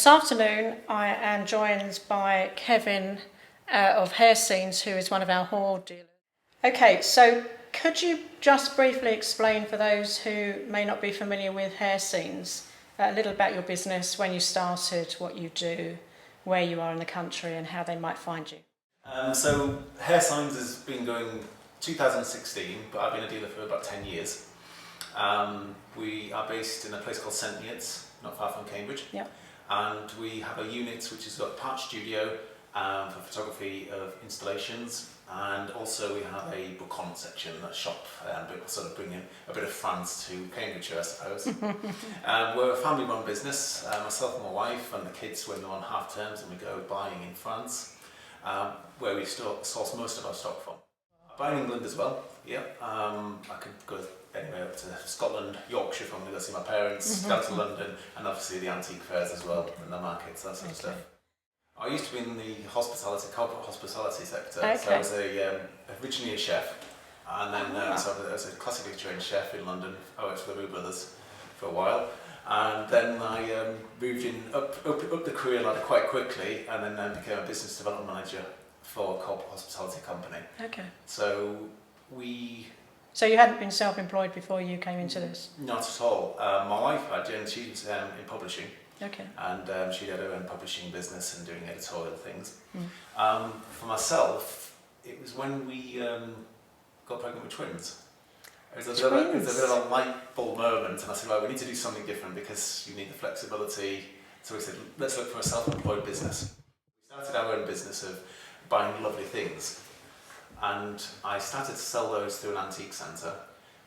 This afternoon I am joined by Kevin of Hair Scenes, who is one of our hoard dealers. Okay, so could you just briefly explain for those who may not be familiar with Hair Scenes a little about your business, when you started, what you do, where you are in the country and how they might find you? So Hair Signs has been going 2016, but I've been a dealer for about 10 years. We are based in a place called St Neots, not far from Cambridge. Yep. And we have a unit which has got a part studio for photography of installations, and also we have a book-on section, a shop, sort of bringing a bit of France to Cambridgeshire, I suppose. We're a family-run business. Myself and my wife and the kids, when they're on half terms, and we go buying in France, where we source most of our stock from. Buy in England as well, yeah. I could go anywhere up to Scotland, Yorkshire if I'm going to go see my parents, down to London, and obviously the antique fairs as well, and the markets, that sort of stuff. I used to be in the corporate hospitality sector. So I was originally a chef, and then so I was a classically trained chef in London. I worked for the Roux Brothers for a while, and then I moved up the career ladder quite quickly, and then became a business development manager for a corporate hospitality company. Okay. So you hadn't been self-employed before you came into this? Not at all. My wife had, and she was in publishing. Okay. And she had her own publishing business and doing editorial things. For myself, it was when we got pregnant with twins. It was a bit of a light bulb moment, and I said, right, we need to do something different because you need the flexibility. So we said, let's look for a self-employed business. We started our own business of buying lovely things, and I started to sell those through an antique centre.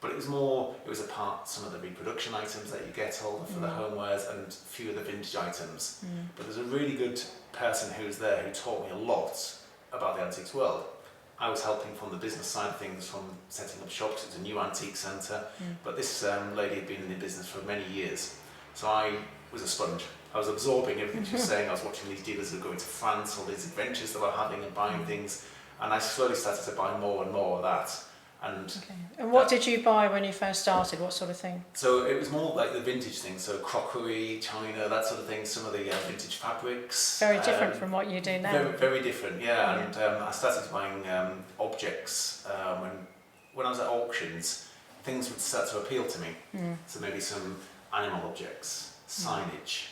But it was some of the reproduction items that you get hold of for the homewares, and a few of the vintage items. But there's a really good person who was there who taught me a lot about the antiques world. I was helping from the business side of things, from setting up shops. It's a new antique centre, but this lady had been in the business for many years. So I was a sponge. I was absorbing everything she was saying. I was watching these dealers who were going to France, all these adventures they were having and buying things, and I slowly started to buy more and more of that. And what did you buy when you first started? What sort of thing? So it was more like the vintage things, so crockery, china, that sort of thing, some of the vintage fabrics. Very different from what you do now. Very, very different, yeah. And I started buying objects when I was at auctions. Things would start to appeal to me. So maybe some animal objects, signage.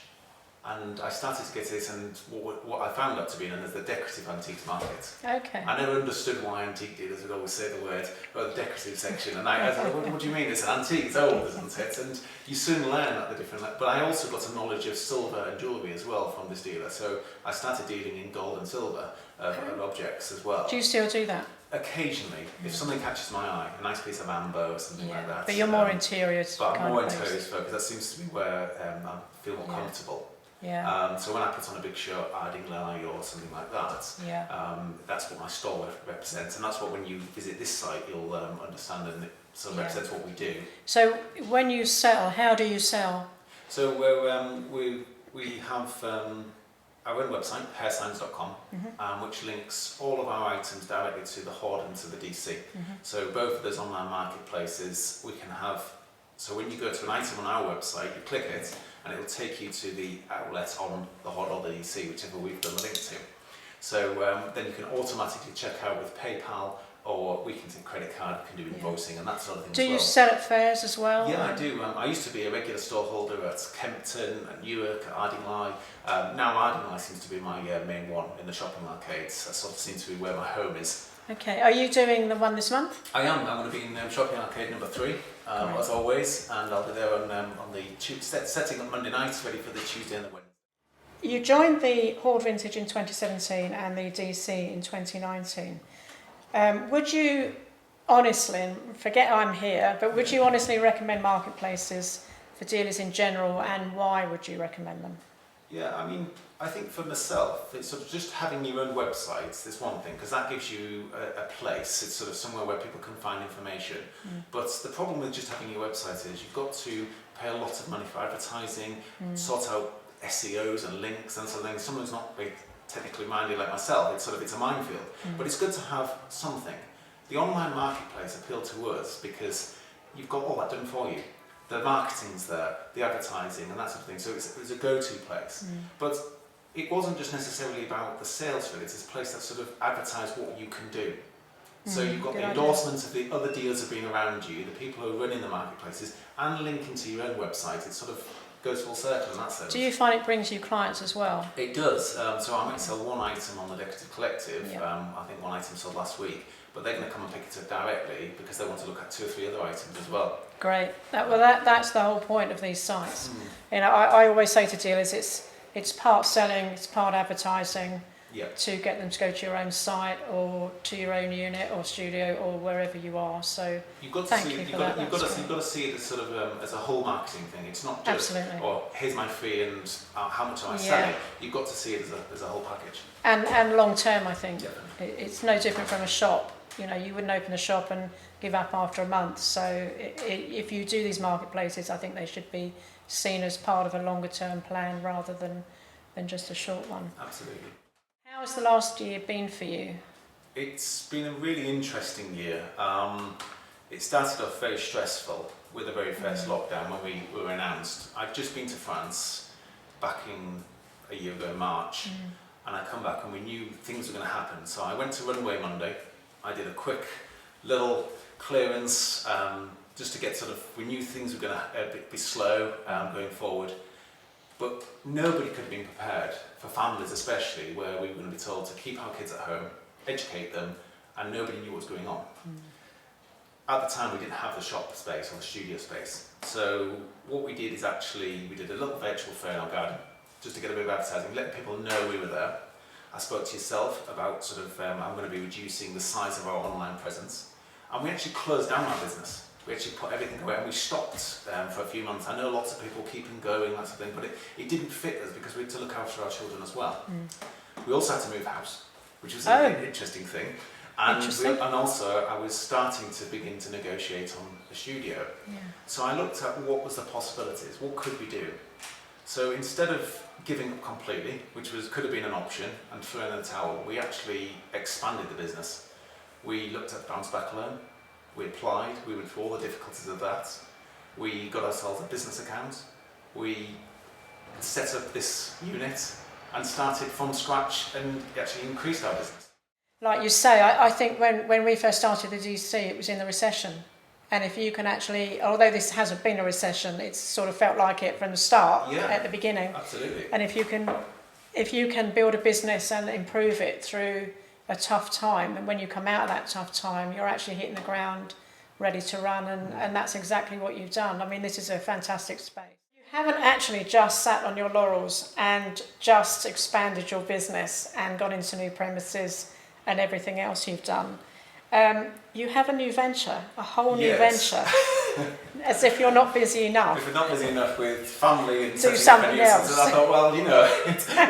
And I started to get this, and what I found out to be known as the decorative antiques market. Okay. I never understood why antique dealers would always say the word, the decorative section, and I was like, what do you mean? It's an antique, it's old, isn't it? And you soon learn at the different, but I also got a knowledge of silver and jewellery as well from this dealer, so I started dealing in gold and silver objects as well. Do you still do that? Occasionally, if something catches my eye, a nice piece of amber or something like that. But you're more interiors. But I'm more interiors focused, that seems to be where I feel more comfortable. Yeah. So when I put on a big shirt, Ardingly or something like that, that's what my store represents, and that's what when you visit this site you'll understand, and it sort of represents what we do. So when you sell, how do you sell? So we have our own website, hairsigns.com, which links all of our items directly to the hoard and to the DC. So both of those online marketplaces we can have. So when you go to an item on our website, you click it, and it will take you to the outlet on the hoard or the DC, whichever we've done the link to. So then you can automatically check out with PayPal, or we can take credit card, we can do invoicing and that sort of thing. Do you sell at fairs as well? Yeah, I do. I used to be a regular store holder at Kempton, at Newark, at Ardingly. Now Ardingly seems to be my main one in the shopping arcades. That sort of seems to be where my home is. Okay, are you doing the one this month? I am. I'm going to be in shopping arcade number 3, as always, and I'll be there on the setting up Monday nights, ready for the Tuesday and the Wednesday. You joined the Hoard Vintage in 2017 and the DC in 2019. Would you honestly, and forget I'm here, but would you honestly recommend marketplaces for dealers in general, and why would you recommend them? Yeah, I mean, I think for myself, it's sort of just having your own websites is one thing, because that gives you a place. It's sort of somewhere where people can find information. But the problem with just having your website is you've got to pay a lot of money for advertising, sort out SEOs and links and something. Someone's not very technically minded like myself, it's a minefield. But it's good to have something. The online marketplace appealed to us because you've got all that done for you. the marketing's there, the advertising and that sort of thing. So it's a go-to place. But it wasn't just necessarily about the sales for it. It's a place that sort of advertised what you can do. So you've got the endorsements of the other dealers who have been around you, the people who are running the marketplaces, and linking to your own website. It sort of goes full circle in that sense. Do you find it brings you clients as well? It does. So I might sell one item on the Decorative Collective. I think one item sold last week, but they're going to come and pick it up directly because they want to look at 2 or 3 other items as well. Great. That's the whole point of these sites. You know, I always say to dealers, it's part selling, it's part advertising. To get them to go to your own site or to your own unit or studio or wherever you are. So you've got to you've got to see it as sort of as a whole marketing thing. It's not just here's my fee and how much am I selling. You've got to see it as a whole package. And long term, I think it's no different from a shop. You know, you wouldn't open a shop and give up after a month. So if you do these marketplaces, I think they should be seen as part of a longer term plan rather than just a short one. Absolutely. How has the last year been for you? It's been a really interesting year. It started off very stressful with the very first lockdown when we were announced. I'd just been to France back in a year ago, March, and I come back and we knew things were going to happen. So I went to Runway Monday. I did a quick little clearance just to get we knew things were going to be slow going forward. But nobody could have been prepared, for families especially, where we were going to be told to keep our kids at home, educate them, and nobody knew what was going on. At the time, we didn't have the shop space or the studio space. So what we did is we did a little virtual fair in our garden, just to get a bit of advertising, let people know we were there. I spoke to yourself about I'm going to be reducing the size of our online presence. And we actually closed down our business. We actually put everything away and we stopped for a few months. I know lots of people keep going, that sort of thing, but it didn't fit us because we had to look after our children as well. We also had to move house, which was an interesting thing. And also I was starting to begin to negotiate on a studio. So I looked at what was the possibilities, what could we do? So instead of giving up completely, which could have been an option, and throwing in the towel, we actually expanded the business. We looked at bounce back loan. We applied, we went through all the difficulties of that. We got ourselves a business account. We set up this unit and started from scratch and actually increased our business. Like you say, I think when we first started the DC, it was in the recession. And if you can actually, although this hasn't been a recession, it's sort of felt like it from the start, at the beginning. Absolutely. And if you can build a business and improve it through a tough time, and when you come out of that tough time, you're actually hitting the ground ready to run, and that's exactly what you've done. I mean, this is a fantastic space. You haven't actually just sat on your laurels and just expanded your business and got into new premises and everything else you've done. You have a new venture, a whole new venture, as if you're not busy enough. If we're not busy enough with family and do something else. I thought, well,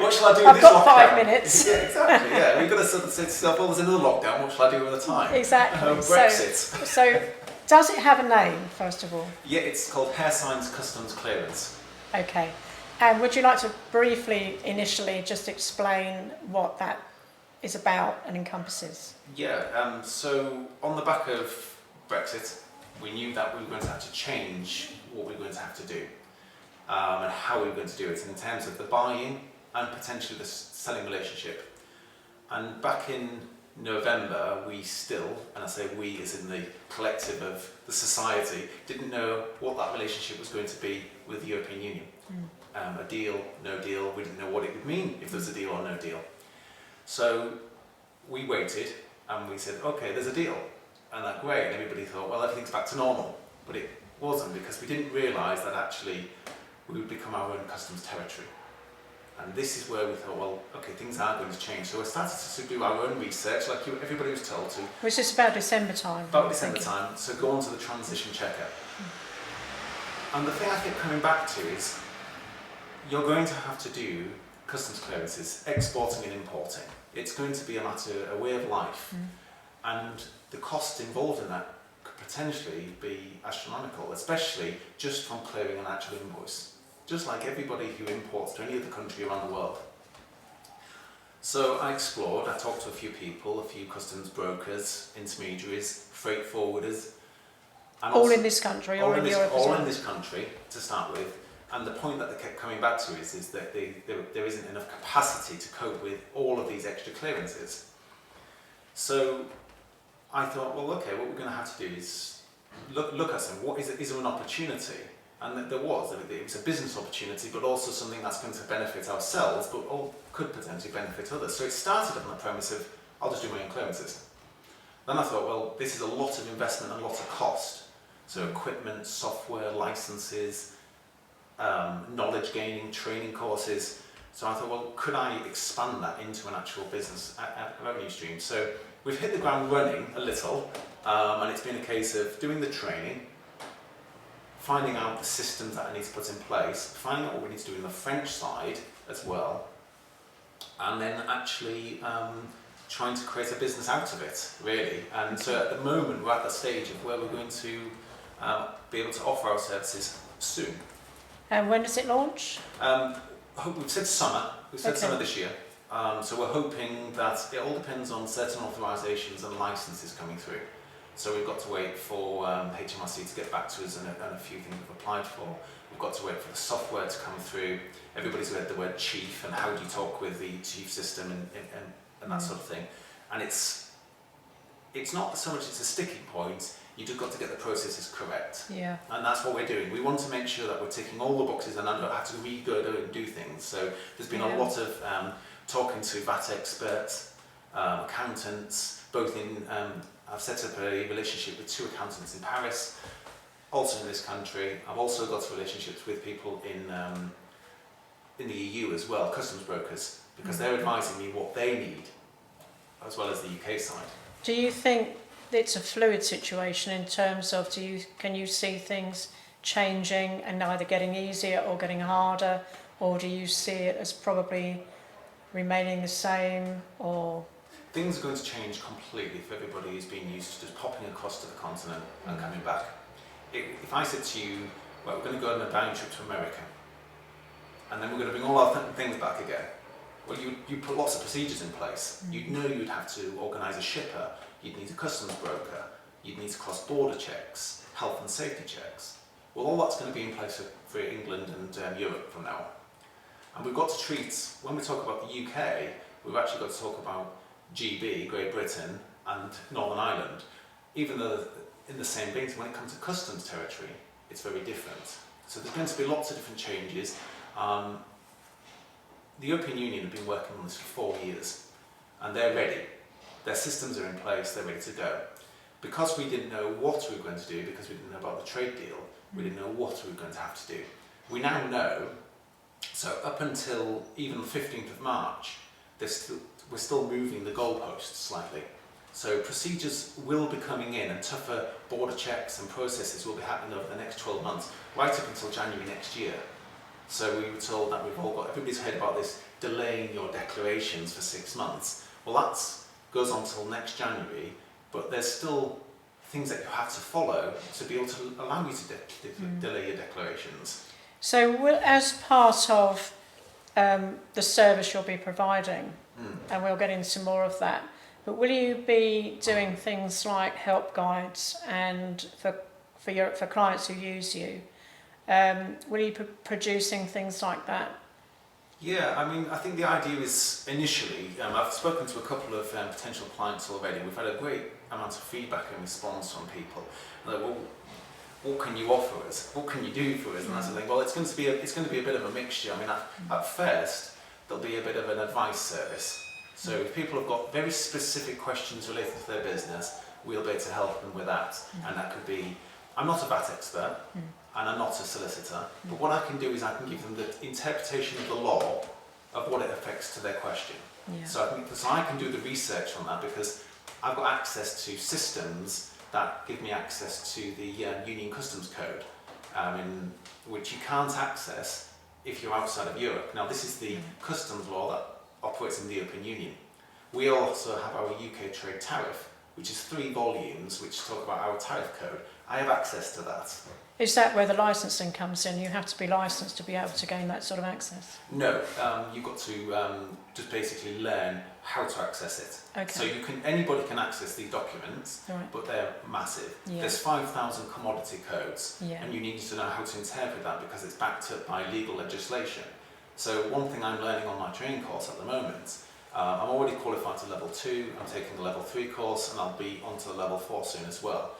what shall I do with I've this got lockdown? 5 minutes. Yeah, exactly. Yeah, we've got to sort of say to yourself, well, there's another lockdown. What shall I do with the time? Exactly. Brexit. So, does it have a name, first of all? Yeah, it's called Hair Signs Customs Clearance. Okay. And would you like to briefly, initially, just explain what that is about and encompasses? Yeah, so on the back of Brexit, we knew that we were going to have to change what we were going to have to do and how we were going to do it in terms of the buying and potentially the selling relationship. And back in November, we still, and I say we as in the collective of the society, didn't know what that relationship was going to be with the European Union. A deal, no deal, we didn't know what it would mean if there was a deal or no deal. So we waited and we said, okay, there's a deal. And that's great. And everybody thought, well, everything's back to normal. But it wasn't, because we didn't realise that actually we would become our own customs territory. And this is where we thought, well, okay, things are going to change. So we started to do our own research, like everybody was told to. Which is about December time. About December time. So go on to the transition checker. And the thing I keep coming back to is, you're going to have to do customs clearances, exporting and importing. It's going to be a way of life. And the cost involved in that could potentially be astronomical, especially just from clearing an actual invoice. Just like everybody who imports to any other country around the world. So I explored, I talked to a few people, a few customs brokers, intermediaries, freight forwarders, And All also, in this country or in Europe as all well? in this country to start with. And the point that they kept coming back to is that there isn't enough capacity to cope with all of these extra clearances. So I thought, well, okay, what we're going to have to do is look at some. Is there an opportunity? And there was. It was a business opportunity, but also something that's going to benefit ourselves, but could potentially benefit others. So it started on the premise of, I'll just do my own clearances. Then I thought, well, this is a lot of investment and a lot of cost. So equipment, software, licenses, knowledge gaining, training courses. So I thought, well, could I expand that into an actual business revenue stream? So we've hit the ground running a little, and it's been a case of doing the training, finding out the systems that I need to put in place, finding out what we need to do in the French side as well, and then actually trying to create a business out of it, really. And so at the moment, we're at the stage of where we're going to be able to offer our services soon. And when does it launch? We've said summer. We've said Okay. summer this year. So we're hoping that it all depends on certain authorisations and licences coming through. So we've got to wait for HMRC to get back to us and a few things we've applied for. We've got to wait for the software to come through. Everybody's heard the word chief and how do you talk with the chief system and that sort of thing. And it's not so much it's a sticking point, you just got to get the processes correct. Yeah. And that's what we're doing. We want to make sure that we're ticking all the boxes and I don't have to re-go and do things. So there's been a lot of talking to VAT experts, accountants, both in, I've set up a relationship with 2 accountants in Paris, also in this country. I've also got relationships with people in the EU as well, customs brokers, because they're advising me what they need, as well as the UK side. Do you think it's a fluid situation in terms of can you see things changing and either getting easier or getting harder, or do you see it as probably remaining the same? Or things are going to change completely if everybody is being used to just popping across to the continent and coming back. If I said to you, well, we're going to go on a dining trip to America, and then we're going to bring all our things back again. Well, you put lots of procedures in place. You'd know you'd have to organise a shipper, you'd need a customs broker, you'd need to cross-border checks, health and safety checks. Well, all that's going to be in place for England and Europe from now on. And we've got to treat, when we talk about the UK, we've actually got to talk about GB, Great Britain, and Northern Ireland. Even though in the same vein, when it comes to customs territory, it's very different. So there's going to be lots of different changes. The European Union have been working on this for 4 years, and they're ready. Their systems are in place, they're ready to go. Because we didn't know what we were going to do, because we didn't know about the trade deal, we didn't know what we were going to have to do. We now know, so up until even the 15th of March, we're still moving the goalposts slightly. So procedures will be coming in and tougher border checks and processes will be happening over the next 12 months, right up until January next year. So we were told that everybody's heard about this delaying your declarations for 6 months. Well, that goes on till next January, but there's still things that you have to follow to be able to allow you to delay your declarations. so as part of the service you'll be providing, and we'll get into more of that, but will you be doing things like help guides and for clients who use you? Will you be producing things like that? Yeah, I mean, I think the idea is initially, I've spoken to a couple of potential clients already. We've had a great amount of feedback and response from people. Like, well, what can you offer us? What can you do for us? And I think, well, it's going to be a bit of a mixture. I mean, at first, there'll be a bit of an advice service. So if people have got very specific questions related to their business, we'll be able to help them with that. And that could be, I'm not a VAT expert, and I'm not a solicitor, but what I can do is I can give them the interpretation of the law of what it affects to their question. Yeah. So I can do the research on that because I've got access to systems that give me access to the Union Customs Code, which you can't access if you're outside of Europe. Now, this is the customs law that operates in the European Union. We also have our UK trade tariff, which is 3 volumes which talk about our tariff code, I have access to that. Is that where the licensing comes in? You have to be licensed to be able to gain that sort of access? No, you've got to just basically learn how to access it. Okay. So anybody can access these documents, Right. but they're massive. Yeah. There's 5,000 commodity codes, Yeah. and you need to know how to interpret that because it's backed up by legal legislation. So one thing I'm learning on my training course at the moment, I'm already qualified to level 2, I'm taking the level 3 course, and I'll be on to the level 4 soon as well.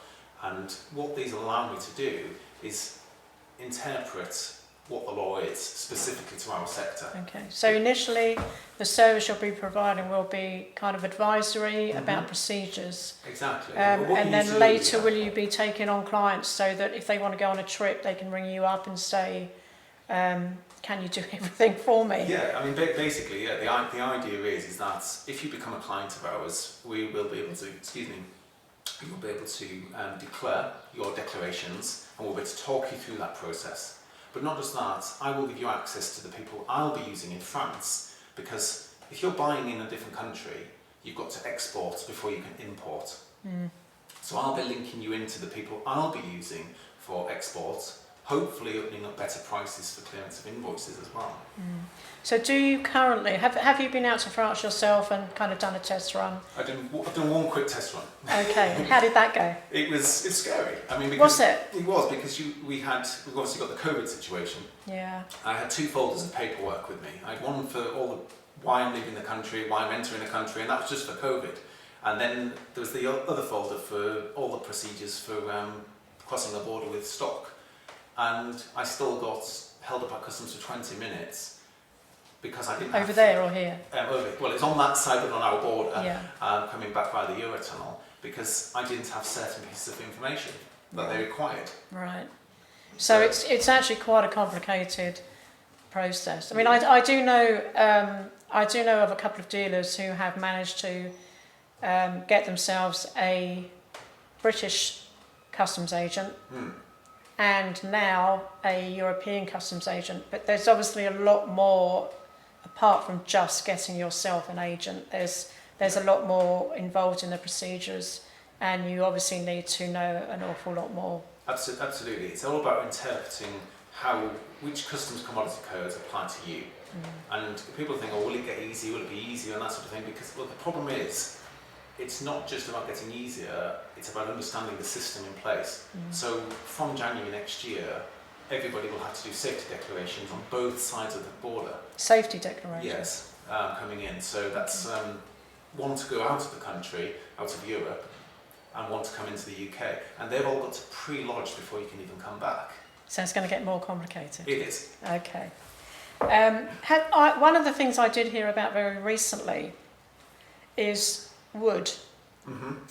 And what these allow me to do is interpret what the law is specifically to our sector. Okay, so initially the service you'll be providing will be kind of advisory about procedures. Exactly. And then later will you be taking on clients so that if they want to go on a trip they can ring you up and say, can you do everything for me? Yeah, I mean basically, yeah, the idea is that if you become a client of ours, we will be able to, you'll be able to declare your declarations and we'll be able to talk you through that process. But not just that, I will give you access to the people I'll be using in France, because if you're buying in a different country, you've got to export before you can import. So I'll be linking you into the people I'll be using for export, hopefully opening up better prices for clearance of invoices as well. So do you currently, have you been out to France yourself and kind of done a test run? I've done one quick test run. Okay, how did that go? It's scary. I mean, because Was it? It was because we've obviously got the COVID situation. Yeah. I had 2 folders of paperwork with me. I had one for all the why I'm leaving the country, why I'm entering the country, and that was just for COVID. And then there was the other folder for all the procedures for crossing the border with stock. And I still got held up at customs for 20 minutes because I didn't Over there or here? Well, it's on that side but on our border, Yeah. coming back by the Eurotunnel, because I didn't have certain pieces of information that they required. Right. So it's actually quite a complicated process. I mean, I do know of a couple of dealers who have managed to get themselves a British customs agent and now a European customs agent. But there's obviously a lot more, apart from just getting yourself an agent. There's a lot more involved in the procedures, and you obviously need to know an awful lot more. Absolutely. It's all about interpreting which customs commodity codes apply to you. And people think, oh, will it get easier, will it be easier, and that sort of thing, because the problem is, it's not just about getting easier, it's about understanding the system in place. So from January next year, everybody will have to do safety declarations on both sides of the border. Safety declaration? Yes, coming in. So that's one to go out of the country, out of Europe, and one to come into the UK. And they've all got to pre-lodge before you can even come back. So it's going to get more complicated? It is. Okay. One of the things I did hear about very recently is wood.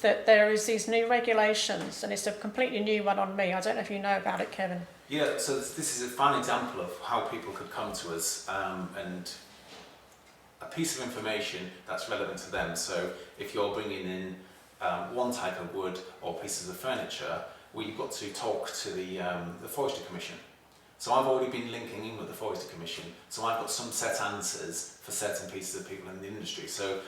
That there is these new regulations, and it's a completely new one on me. I don't know if you know about it, Kevin. Yeah, so this is a fine example of how people could come to us and a piece of information that's relevant to them. So if you're bringing in one type of wood or pieces of furniture, we've got to talk to the Forestry Commission. So I've already been linking in with the Forestry Commission, so I've got some set answers for certain pieces of people in the industry. So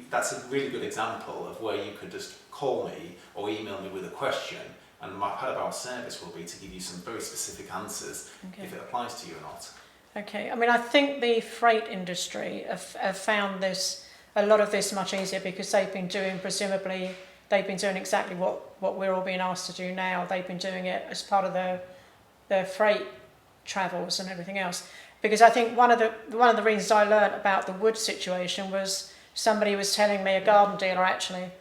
that's a really good example of where you could just call me or email me with a question, and part of our service will be to give you some very specific answers if it applies to you or not. Okay. I mean, I think the freight industry have found a lot of this much easier because they've been doing exactly what we're all being asked to do now. They've been doing it as part of their freight travels and everything else. Because I think one of the reasons I learnt about the wood situation was somebody was telling me, a garden dealer actually,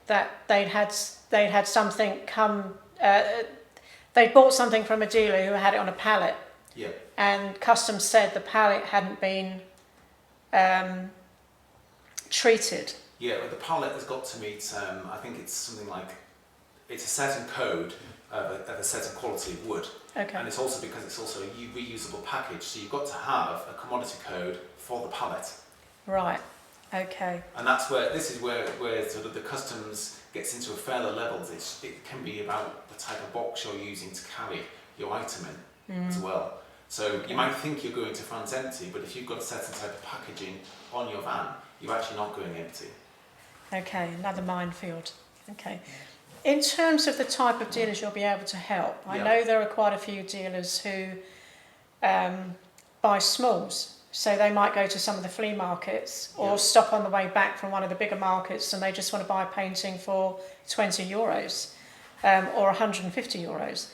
that they'd had something come. They bought something from a dealer who had it on a pallet. Yeah. And customs said the pallet hadn't been treated. Yeah, but the pallet has got to meet. I think it's something like it's a certain code of a certain quality of wood. Okay. And it's also because it's also a reusable package, so you've got to have a commodity code for the pallet. Right. Okay. And this is where sort of the customs gets into a further level. It can be about the type of box you're using to carry your item in as well. So you might think you're going to France empty, but if you've got a certain type of packaging on your van, you're actually not going empty. Okay, another minefield. Okay. In terms of the type of dealers you'll be able to help, I know there are quite a few dealers who buy smalls. So they might go to some of the flea markets or stop on the way back from one of the bigger markets and they just want to buy a painting for €20 or €150.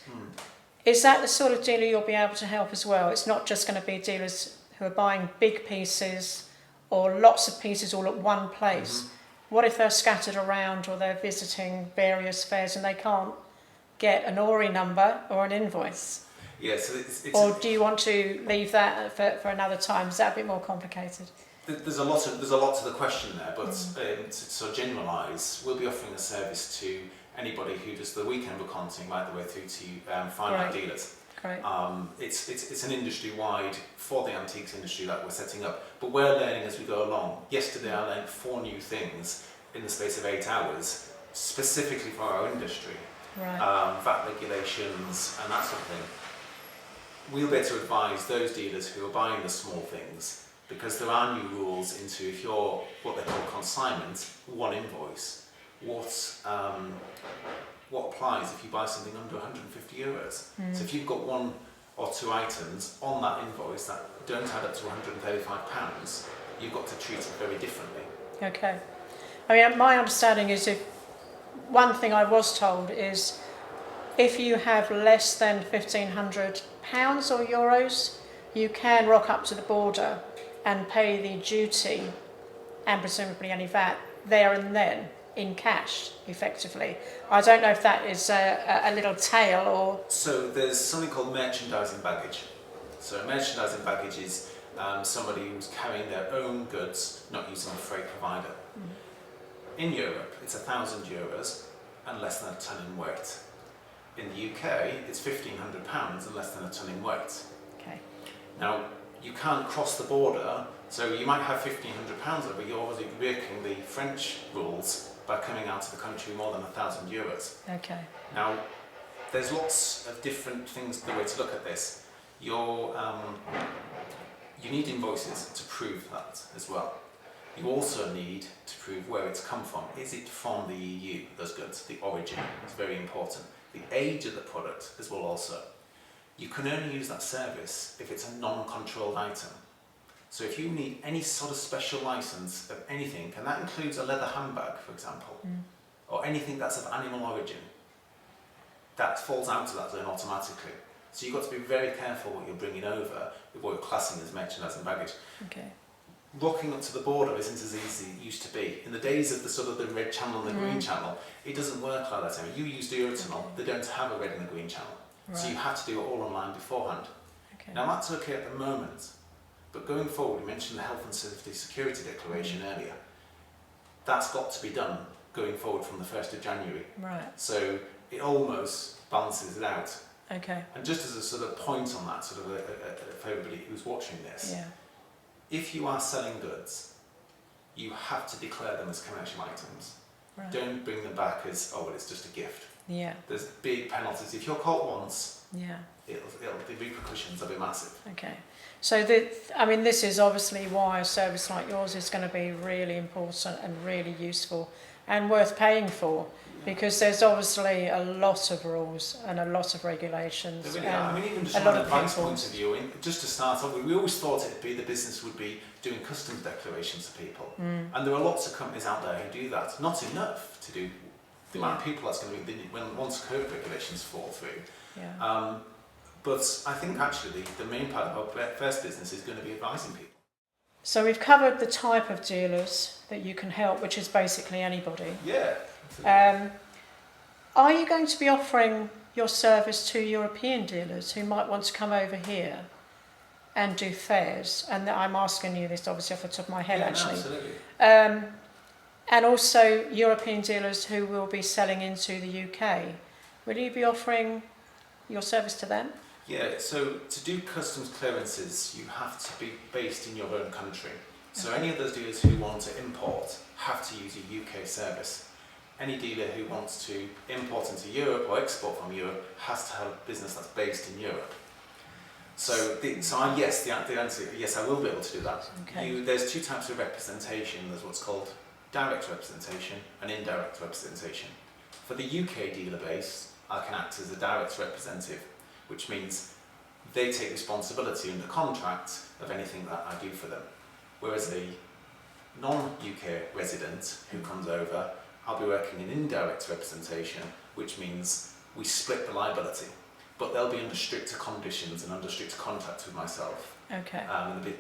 Is that the sort of dealer you'll be able to help as well? It's not just going to be dealers who are buying big pieces or lots of pieces all at one place. What if they're scattered around or they're visiting various fairs and they can't get an ORI number or an invoice? Yeah, so it's or do you want to leave that for another time? Is that a bit more complicated? There's a lot to the question there, but to sort of generalise, we'll be offering a service to anybody who does the weekend book hunting right the way through to finite dealers. Great. It's an industry-wide, for the antiques industry that we're setting up, but we're learning as we go along. Yesterday I learned 4 new things in the space of 8 hours, specifically for our industry. Right. VAT regulations and that sort of thing. We'll be able to advise those dealers who are buying the small things, because there are new rules into, if you're what they call consignment, one invoice, what applies if you buy something under €150. So if you've got 1 or 2 items on that invoice that don't add up to £135, you've got to treat it very differently. Okay. I mean, my understanding is one thing I was told is if you have less than £1,500 or euros, you can rock up to the border and pay the duty and presumably any VAT there and then in cash, effectively. I don't know if that is a little tail or... So there's something called merchandising baggage. So merchandising baggage is somebody who's carrying their own goods, not using a freight provider. In Europe, it's €1,000 and less than a tonne in weight. In the UK, it's £1,500 and less than a tonne in weight. Okay. Now, you can't cross the border, so you might have £1,500, but you're obviously breaking the French rules by coming out of the country more than €1,000. Okay. Now, there's lots of different things, the way to look at this. You need invoices to prove that as well. You also need to prove where it's come from. Is it from the EU, those goods? The origin is very important. The age of the product as well also. You can only use that service if it's a non-controlled item. So if you need any sort of special license of anything, and that includes a leather handbag, for example, or anything that's of animal origin, that falls out of that zone automatically. So you've got to be very careful what you're bringing over with what you're classing as merchandise and baggage. Okay. Rocking up to the border isn't as easy as it used to be. In the days of the sort of the red channel and the green channel, it doesn't work like that anymore. You use the Eurotunnel, they don't have a red and a green channel. Right. So you have to do it all online beforehand. Okay. Now that's okay at the moment, but going forward, we mentioned the health and safety security declaration earlier. That's got to be done going forward from the 1st of January. Right. So it almost balances it out. Okay. And just as a sort of point on that, sort of for everybody who's watching this, if you are selling goods, you have to declare them as commercial items. Right. Don't bring them back as, oh, well, it's just a gift. Yeah. There's big penalties. If you're caught once, Yeah. the repercussions will be massive. Okay. So, this is obviously why a service like yours is going to be really important and really useful and worth paying for, because there's obviously a lot of rules and a lot of regulations. There really are. I mean, even just a from lot an of advice people. point of view, just to start off with, we always thought the business would be doing customs declarations for people. And there are lots of companies out there who do that. Not enough to do the amount of people that's going to be once code regulations fall through. Yeah. But I think actually the main part of our first business is going to be advising people. So we've covered the type of dealers that you can help, which is basically anybody. Yeah. Are you going to be offering your service to European dealers who might want to come over here and do fairs? And I'm asking you this obviously off the top of my head, actually. No, absolutely. And also European dealers who will be selling into the UK. Will you be offering your service to them? Yeah, so to do customs clearances, you have to be based in your own country. So any of those dealers who want to import have to use a UK service. Any dealer who wants to import into Europe or export from Europe has to have a business that's based in Europe. So, yes, the answer, yes, I will be able to do that. Okay. There's 2 types of representation. There's what's called direct representation and indirect representation. For the UK dealer base, I can act as a direct representative, which means they take responsibility under contract of anything that I do for them. Whereas a non-UK resident who comes over, I'll be working in indirect representation, which means we split the liability, but they'll be under stricter conditions and under stricter contact with myself. Okay.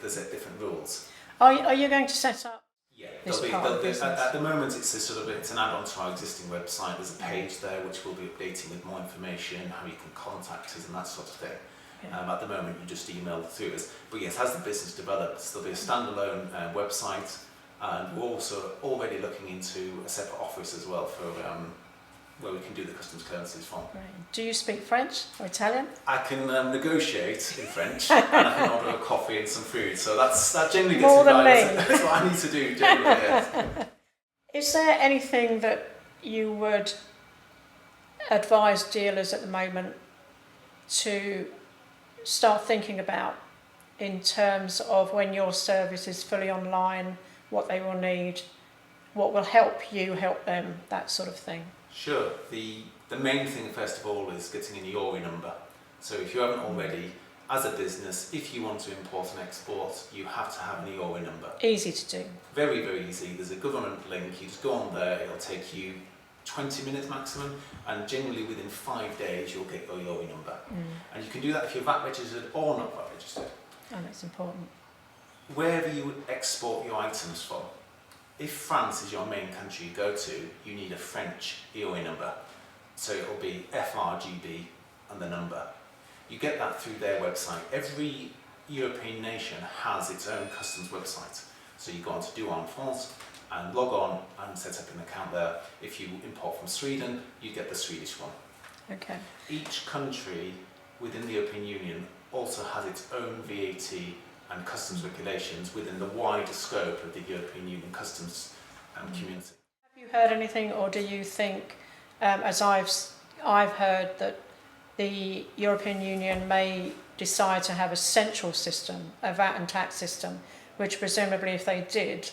There's different rules. Are you going to set up? Yeah, At the moment it's it's an add-on to our existing website. There's a page there which we'll be updating with more information, how you can contact us and that sort of thing. Yeah. At the moment you just email through us. But yes, as the business develops, there'll be a standalone website, and we're also already looking into a separate office as well for where we can do the customs clearances from. Right. Do you speak French or Italian? I can negotiate in French and I can order a coffee and some food, so that generally gets More me than by. me. That's what I need to do generally, yes. Is there anything that you would advise dealers at the moment to start thinking about in terms of when your service is fully online, what they will need, what will help you help them, that sort of thing? Sure. The main thing first of all is getting an IORI number. So if you haven't already, as a business, if you want to import and export, you have to have an IORI number. Easy to do. Very, very easy. There's a government link. You just go on there. It'll take you 20 minutes maximum, and generally within 5 days you'll get your IORI number. And you can do that if you're VAT registered or not VAT registered. Oh, that's important. Wherever you would export your items from. If France is your main country you go to, you need a French IORI number. So it'll be FRGB and the number. You get that through their website. Every European nation has its own customs website. So you go on to Douane France and log on and set up an account there. If you import from Sweden, you get the Swedish one. Okay. Each country within the European Union also has its own VAT and customs regulations within the wider scope of the European Union customs community. Have you heard anything, or do you think, as I've heard, that the European Union may decide to have a central system, a VAT and tax system, which presumably if they did,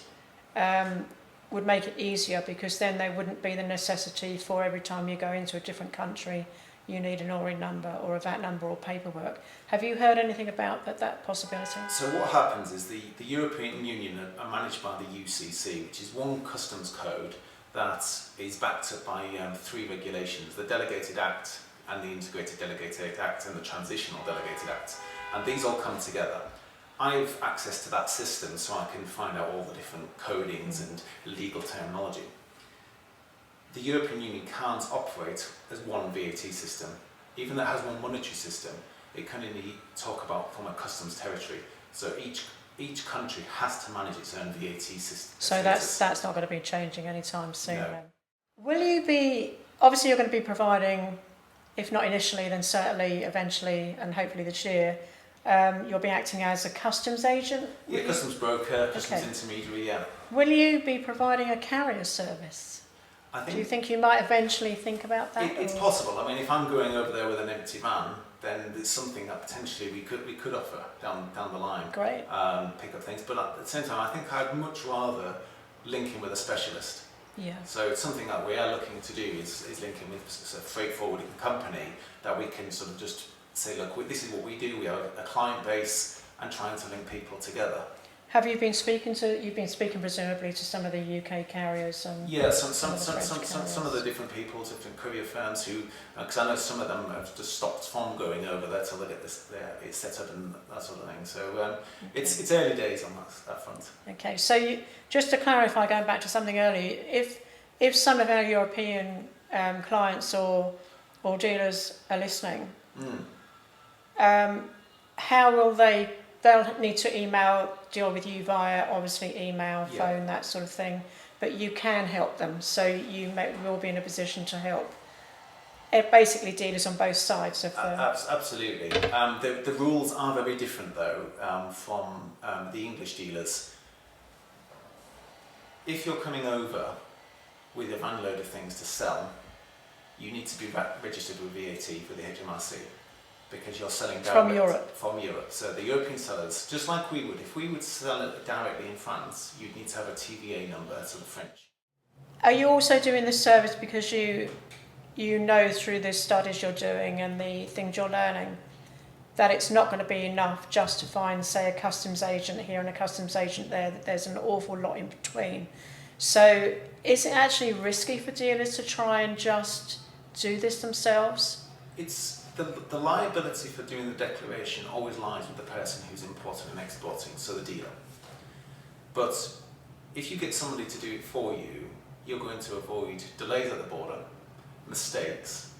would make it easier, because then there wouldn't be the necessity for every time you go into a different country you need an ORI number or a VAT number or paperwork. Have you heard anything about that possibility? So what happens is the European Union are managed by the UCC, which is one customs code that is backed up by 3 regulations: the Delegated Act and the Integrated Delegated Act and the Transitional Delegated Act. And these all come together. I have access to that system so I can find out all the different codings and legal terminology. The European Union can't operate as one VAT system. Even though it has one monetary system, it can only talk about from a customs territory. So each country has to manage its own VAT system. So that's not going to be changing anytime soon. No. Then. Will you be, obviously you're going to be providing, if not initially, then certainly eventually and hopefully this year, you'll be acting as a customs agent? Yeah, customs broker, customs intermediary, yeah. Will you be providing a carrier service? Do you think you might eventually think about that? It's possible. I mean, if I'm going over there with an empty van, then there's something that potentially we could offer down the line. Great. Pick up things, but at the same time, I think I'd much rather link in with a specialist. Yeah. So it's something that we are looking to do is link in with a freight forwarding company that we can sort of just say, look, this is what we do. We have a client base and trying to link people together. Have you been speaking presumably to some of the UK carriers? And yeah, some of the different people, different courier firms who, because I know some of them have just stopped from going over there till they get it's set up and that sort of thing. So it's early days on that front. Okay, so just to clarify, going back to something earlier, if some of our European clients or dealers are listening, how will they? They'll need to deal with you via, obviously, email, phone, that sort of thing. But you can help them, so you will be in a position to help. Basically, dealers on both sides of the... Absolutely. The rules are very different, though, from the English dealers. If you're coming over with a van load of things to sell, you need to be registered with VAT for the HMRC. Because you're selling direct from Europe. So the European sellers, just like we would, if we would sell it directly in France, you'd need to have a TVA number, so the French. Are you also doing this service because you you know through the studies you're doing and the things you're learning that it's not going to be enough just to find, say, a customs agent here and a customs agent there, that there's an awful lot in between. So is it actually risky for dealers to try and just do this themselves? It's the liability for doing the declaration always lies with the person who's importing and exporting, so the dealer. But if you get somebody to do it for you, you're going to avoid delays at the border, mistakes,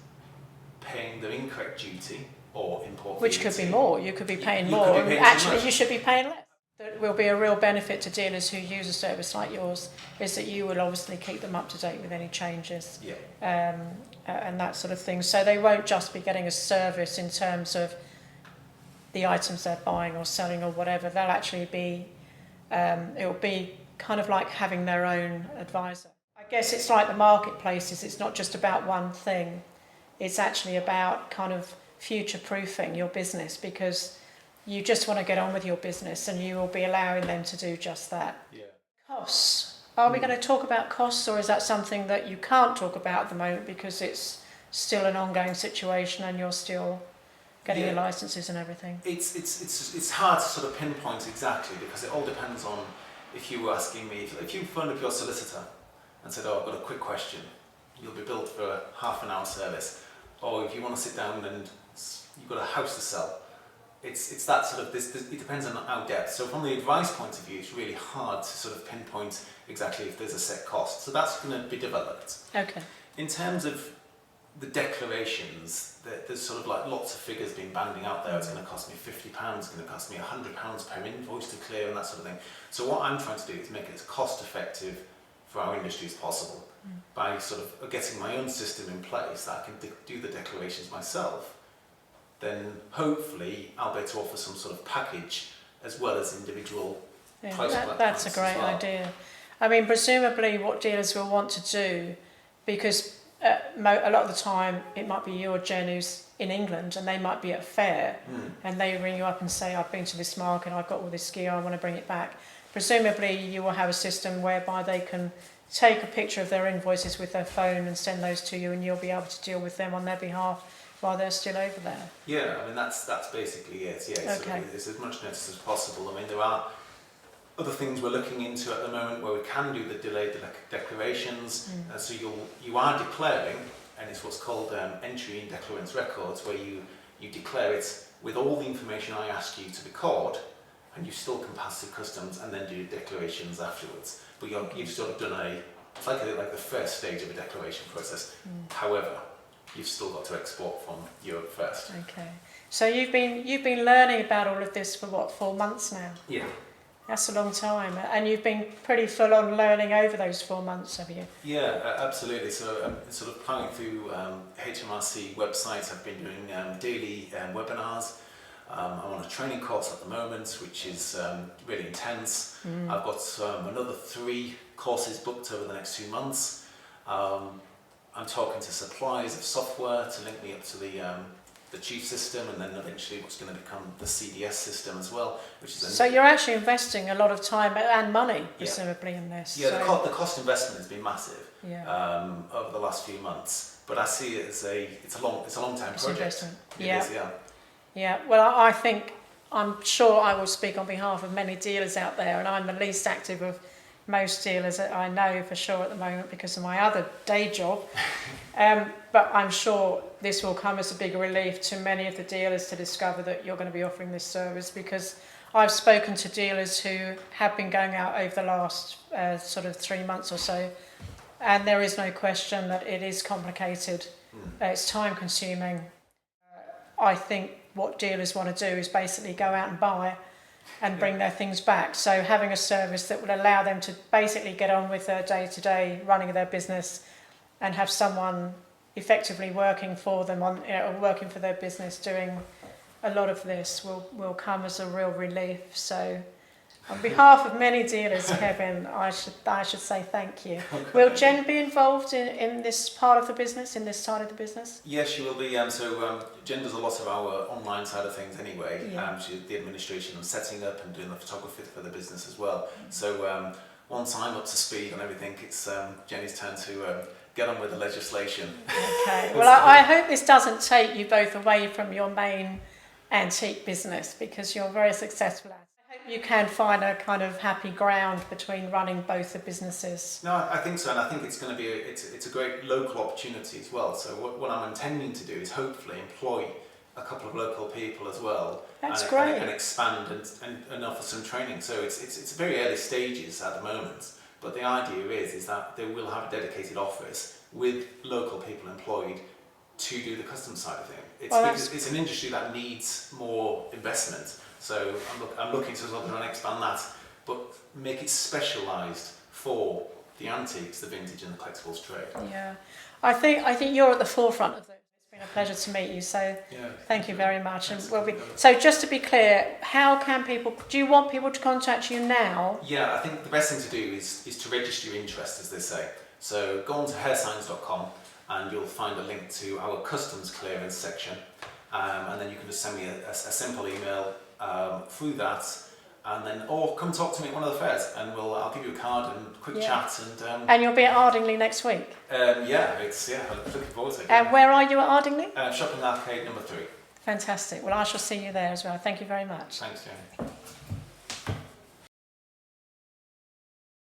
paying the incorrect duty or import Which VAT. could be more. You could be paying You more. could be paying too Actually, much. you should be paying less. That will be a real benefit to dealers who use a service like yours, is that you will obviously keep them up to date with any changes, and that sort of thing. So they won't just be getting a service in terms of the items they're buying or selling or whatever. They'll actually be, it will be kind of like having their own advisor. I guess it's like the marketplaces. It's not just about one thing. It's actually about kind of future-proofing your business, because you just want to get on with your business and you will be allowing them to do just that. Yeah. Costs. Are we going to talk about costs, or is that something that you can't talk about at the moment because it's still an ongoing situation and you're still getting your licenses and everything? It's hard to sort of pinpoint exactly, because it all depends on, if you were asking me, if you phoned up your solicitor and said, oh, I've got a quick question, you'll be billed for a half an hour service. Or if you want to sit down and you've got a house to sell, it's that sort of, it depends on how depth. So from the advice point of view, it's really hard to sort of pinpoint exactly if there's a set cost. So that's going to be developed. Okay. In terms of the declarations, there's sort of like lots of figures being banding out there. It's going to cost me £50, it's going to cost me £100 per invoice to clear and that sort of thing. So what I'm trying to do is make it as cost effective for our industry as possible by sort of getting my own system in place that I can do the declarations myself. Then hopefully I'll be able to offer some sort of package as well as individual price plans. That's a great idea. I mean, presumably what dealers will want to do, because a lot of the time it might be you or Jen who's in England and they might be at a fair and they ring you up and say, I've been to this market, I've got all this gear, I want to bring it back. Presumably you will have a system whereby they can take a picture of their invoices with their phone and send those to you, and you'll be able to deal with them on their behalf while they're still over there. Yeah, I mean that's basically it. Yeah, Okay. it's as much notice as possible. I mean, there are other things we're looking into at the moment where we can do the delayed declarations. So you are declaring, and it's what's called entry in declarant's records, where you declare it with all the information I asked you to record, and you still can pass through customs and then do declarations afterwards. But you've sort of done it's like the first stage of a declaration process. However, you've still got to export from Europe first. Okay. So you've been learning about all of this for what, 4 months now? Yeah. That's a long time, and you've been pretty full on learning over those 4 months, have you? Yeah, absolutely. So I'm sort of plowing through HMRC websites. I've been doing daily webinars. I'm on a training course at the moment, which is really intense. I've got another 3 courses booked over the next 2 months. I'm talking to suppliers of software to link me up to the chief system, and then eventually what's going to become the CDS system as well, which is So you're actually investing a lot of time and money, presumably, in this. Yeah, so. the cost investment has been massive over the last few months, but I see it as it's a long term project. Investment. It is, yeah. Yeah. Well, I'm sure I will speak on behalf of many dealers out there, and I'm the least active of most dealers that I know for sure at the moment because of my other day job. But I'm sure this will come as a big relief to many of the dealers to discover that you're going to be offering this service, because I've spoken to dealers who have been going out over the last sort of 3 months or so, and there is no question that it is complicated. It's time consuming. I think what dealers want to do is basically go out and buy and bring their things back. So having a service that will allow them to basically get on with their day-to-day running of their business and have someone effectively working for them working for their business doing a lot of this will come as a real relief. So on behalf of many dealers, Kevin, I should say thank you. Okay. Will Jen be involved in this part of the business, in this side of the business? Yes, she will be. Jen does a lot of our online side of things anyway. Yeah. She did the administration and setting up and doing the photography for the business as well. So once I'm up to speed on everything, it's Jenny's turn to get on with the legislation. Okay. Well, I hope this doesn't take you both away from your main antique business, because you're very successful at it. I hope you can find a kind of happy ground between running both the businesses. No, I think so, and I think it's going to be it's a great local opportunity as well. So what I'm intending to do is hopefully employ a couple of local people as well. That's and, great. And expand and offer some training. So it's very early stages at the moment, but the idea is that they will have a dedicated office with local people employed to do the custom side of things. It's an industry that needs more investment. So I'm looking to sort of expand that, but make it specialised for the antiques, the vintage and the collectibles trade. Yeah, I think you're at the forefront of this. It's been a pleasure to meet you, so thank you very much. And so just to be clear, how can people, do you want people to contact you now? Yeah, I think the best thing to do is to register your interest, as they say. So go on to hairsigns.com and you'll find a link to our customs clearance section, and then you can just send me a simple email through that, and then or come talk to me at one of the fairs, and I'll give you a card and a quick chat. And you'll be at Ardingly next week. I'm looking forward to it. And where are you at Ardingly? Shopping Arcade number 3. Fantastic. Well, I shall see you there as well. Thank you very much. Thanks, Jamie.